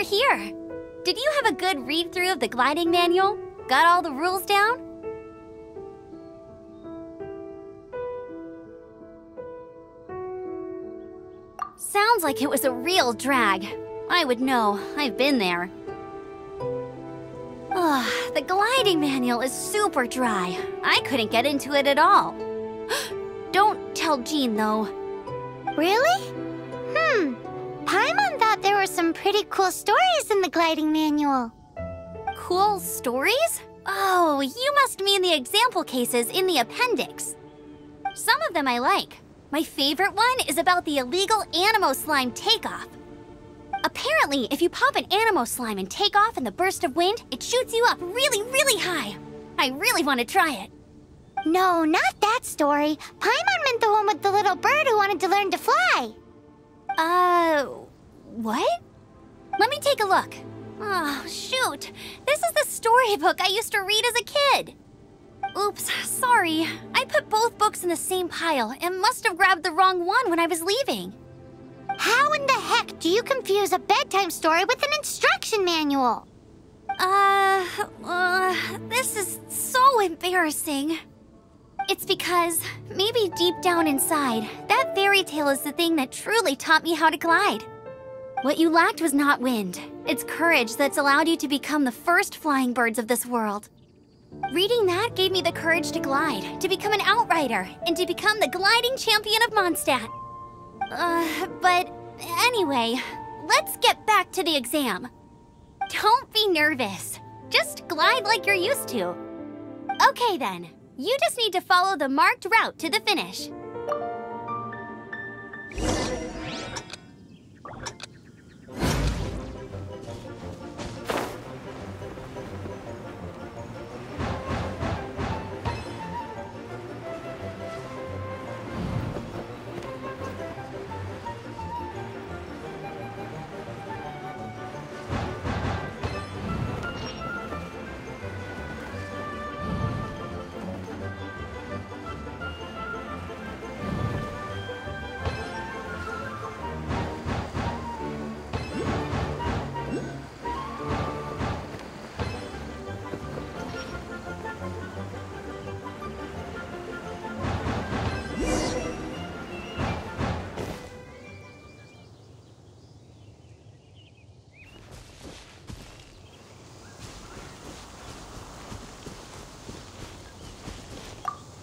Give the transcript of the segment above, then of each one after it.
here. Did you have a good read-through of the gliding manual? Got all the rules down? Sounds like it was a real drag. I would know. I've been there. Ugh, the gliding manual is super dry. I couldn't get into it at all. Don't tell Jean, though. Really? Paimon thought there were some pretty cool stories in the gliding manual. Cool stories? Oh, you must mean the example cases in the appendix. Some of them I like. My favorite one is about the illegal Animo Slime takeoff. Apparently, if you pop an Animo Slime and take off in the burst of wind, it shoots you up really, really high. I really want to try it. No, not that story. Paimon meant the one with the little bird who wanted to learn to fly. What? Let me take a look. Oh, shoot. This is the storybook I used to read as a kid. Oops, sorry. I put both books in the same pile and must have grabbed the wrong one when I was leaving. How in the heck do you confuse a bedtime story with an instruction manual? This is so embarrassing. It's because, maybe deep down inside, that fairy tale is the thing that truly taught me how to glide. What you lacked was not wind. It's courage that's allowed you to become the first flying birds of this world. Reading that gave me the courage to glide, to become an outrider, and to become the gliding champion of Mondstadt. But anyway, let's get back to the exam. Don't be nervous. Just glide like you're used to. Okay then, you just need to follow the marked route to the finish.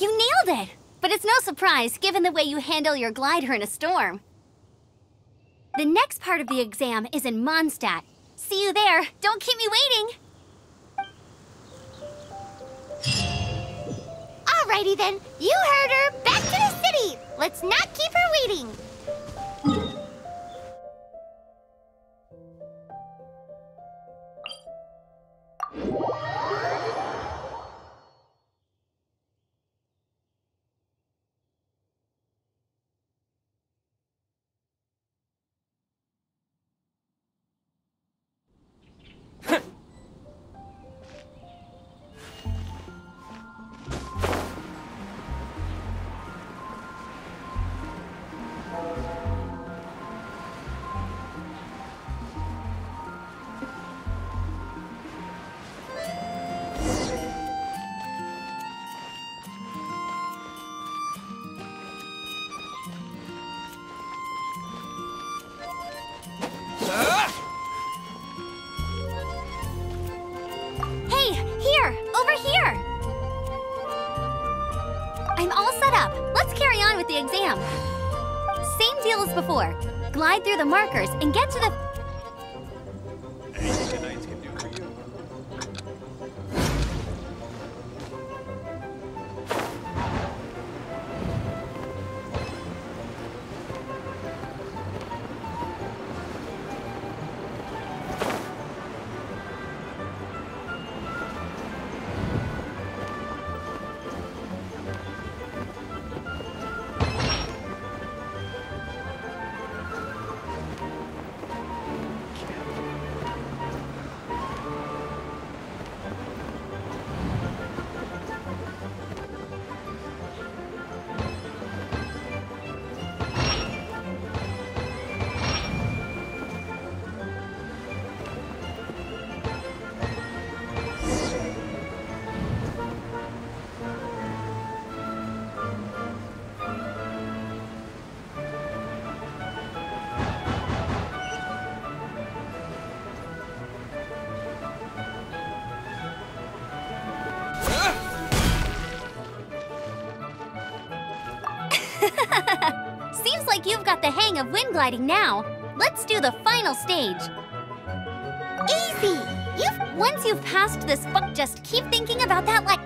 You nailed it! But it's no surprise, given the way you handle your glider in a storm. The next part of the exam is in Mondstadt. See you there. Don't keep me waiting. Alrighty then, you heard her. Back to the city. Let's not keep her waiting. I'm all set up. Let's carry on with the exam. Same deal as before. Glide through the markers and get to the... Anything the knights can do for you. Seems like you've got the hang of wind gliding now. Let's do the final stage. Easy! Once you've passed this book, just keep thinking about that like...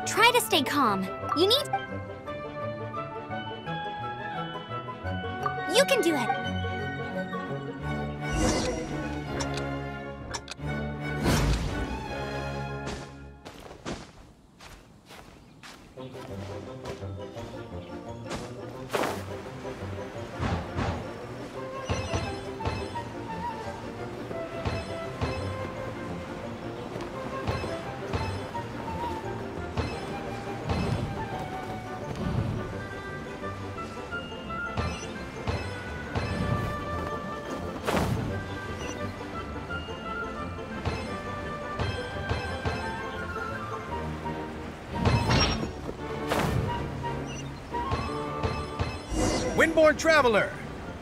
Try to stay calm. You can do it. Windborne Traveler,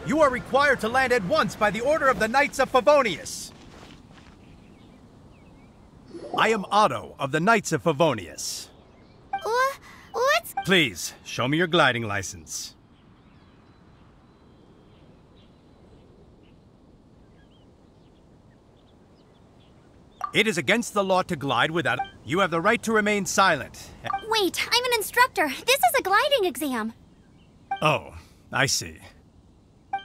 you are required to land at once by the order of the Knights of Favonius. I am Otto of the Knights of Favonius. What's... Please, show me your gliding license. It is against the law to glide without... You have the right to remain silent. Wait, I'm an instructor. This is a gliding exam. Oh, I see.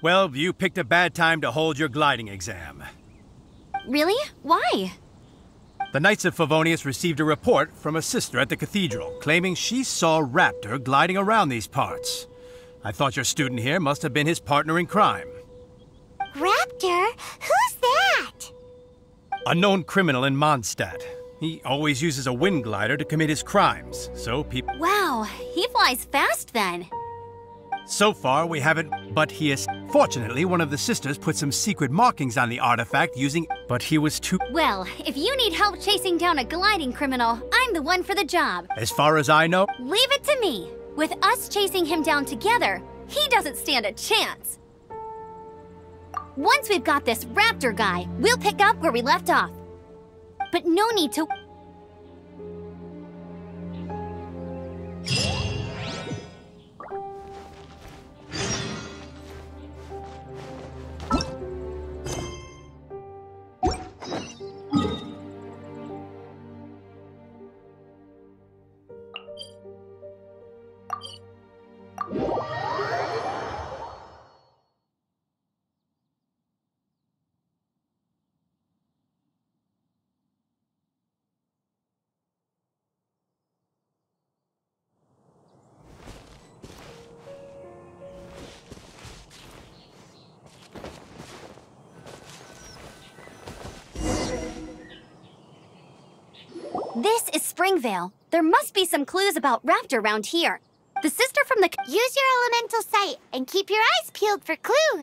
Well, you picked a bad time to hold your gliding exam. Really? Why? The Knights of Favonius received a report from a sister at the cathedral claiming she saw Raptor gliding around these parts. I thought your student here must have been his partner in crime. Raptor? Who's that? A known criminal in Mondstadt. He always uses a wind glider to commit his crimes, so people... Wow, he flies fast then. So far, we haven't, but he is... Fortunately, one of the sisters put some secret markings on the artifact using... But he was too... Well, if you need help chasing down a gliding criminal, I'm the one for the job. As far as I know... Leave it to me. With us chasing him down together, he doesn't stand a chance. Once we've got this Raptor guy, we'll pick up where we left off. But no need to... This is Springvale. There must be some clues about Raptor around here. The sister from the... Use your elemental sight and keep your eyes peeled for clues.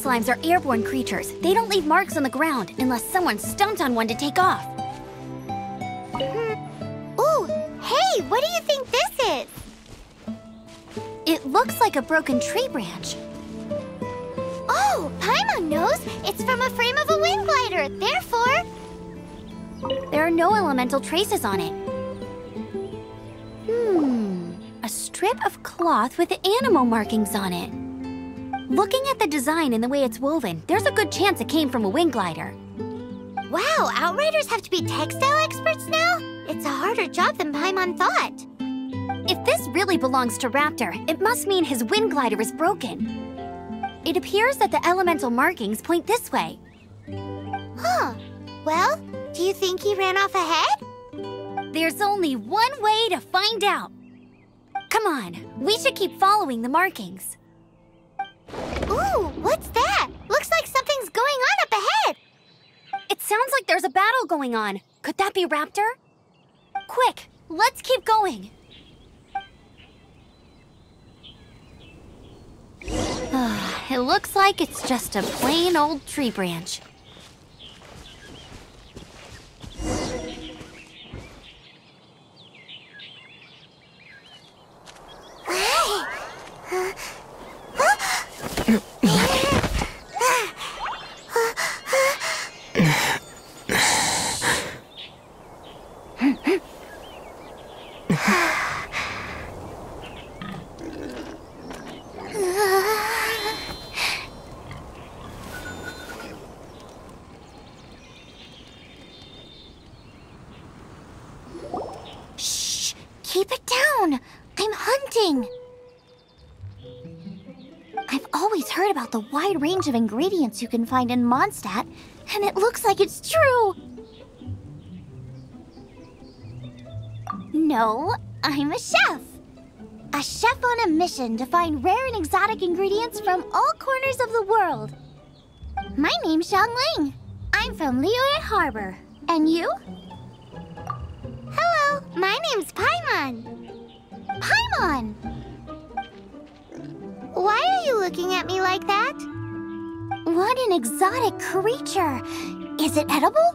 slimes are airborne creatures. They don't leave marks on the ground unless someone stomped on one to take off. Ooh, hey, what do you think this is? It looks like a broken tree branch. Oh, Paimon knows. It's from a frame of a wind glider. Therefore... There are no elemental traces on it. A strip of cloth with animal markings on it. Looking at the design and the way it's woven, there's a good chance it came from a wind glider. Wow, Outriders have to be textile experts now? It's a harder job than Paimon thought. If this really belongs to Raptor, it must mean his wind glider is broken. It appears that the elemental markings point this way. Huh. Well, do you think he ran off ahead? There's only one way to find out. Come on, we should keep following the markings. Ooh, what's that? Looks like something's going on up ahead. It sounds like there's a battle going on. Could that be Raptor? Quick, let's keep going. It looks like it's just a plain old tree branch. Shh! Keep it down! I'm hunting! I've always heard about the wide range of ingredients you can find in Mondstadt, and it looks like it's true! No, I'm a chef! A chef on a mission to find rare and exotic ingredients from all corners of the world. My name's Xiangling. I'm from Liyue Harbor. And you? Hello, my name's Paimon. Paimon! Why are you looking at me like that? What an exotic creature! Is it edible?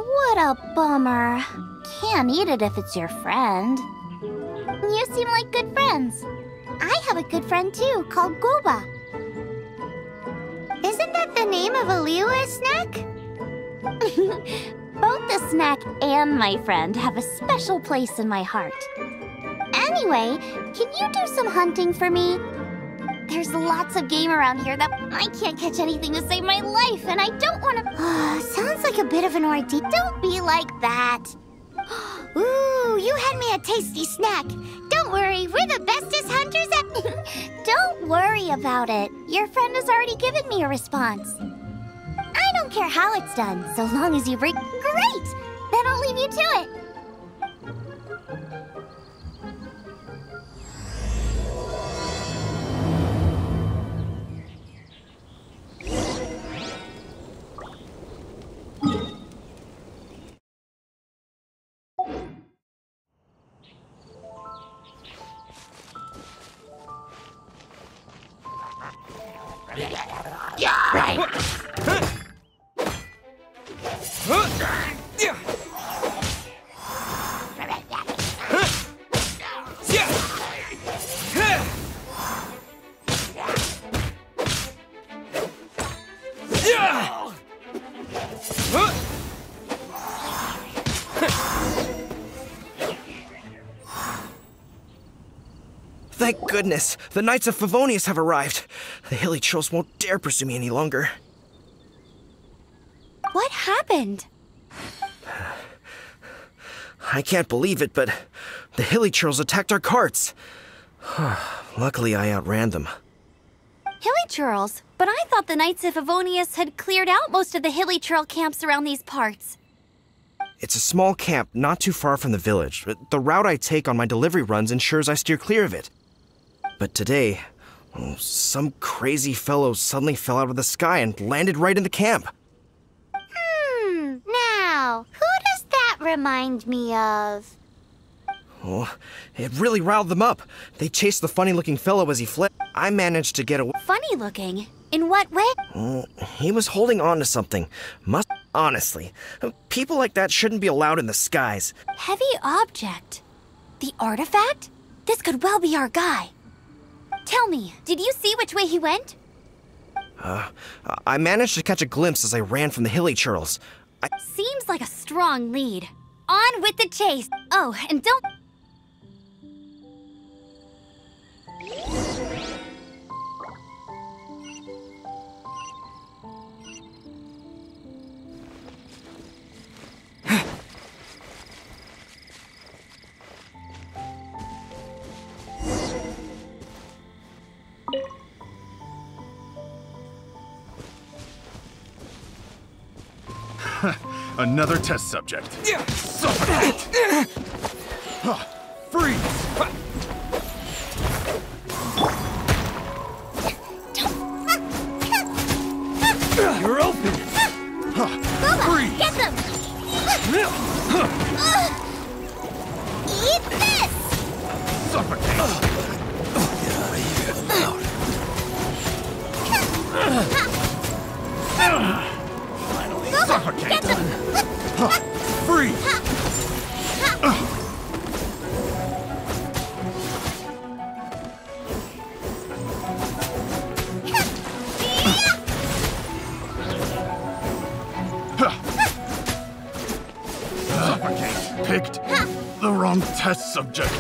What a bummer. Can't eat it if it's your friend. You seem like good friends. I have a good friend too, called Goba. Isn't that the name of a Liyue snack? Both the snack and my friend have a special place in my heart. Anyway, can you do some hunting for me? There's lots of game around here that I can't catch anything to save my life, and I don't want to... Sounds like a bit of an ordeal. Don't be like that. Ooh, you had me a tasty snack. Don't worry, we're the bestest hunters at... Don't worry about it. Your friend has already given me a response. I don't care how it's done, so long as you bring... Great! Then I'll leave you to it. Thank goodness! The Knights of Favonius have arrived! The hilly trolls won't dare pursue me any longer. What happened? I can't believe it, but the hilly trolls attacked our carts. Luckily, I outran them. Hilly churls? But I thought the Knights of Favonius had cleared out most of the hilly churl camps around these parts. It's a small camp not too far from the village, but the route I take on my delivery runs ensures I steer clear of it. But today, some crazy fellow suddenly fell out of the sky and landed right in the camp. Now, who does that remind me of? Oh, it really riled them up. They chased the funny-looking fellow as he fled. I managed to get away. Funny looking? In what way? He was holding on to something. Honestly, people like that shouldn't be allowed in the skies. Heavy object. The artifact? This could well be our guy. Tell me, did you see which way he went? I managed to catch a glimpse as I ran from the hilly churls. Seems like a strong lead. On with the chase. Oh, and don't... Another test subject. Suffocate! Freeze! You're open! Freeze! Get them! Eat this! Suffocate! Suffocate! Get them! Freeze! Suffocate! Picked the wrong test subject.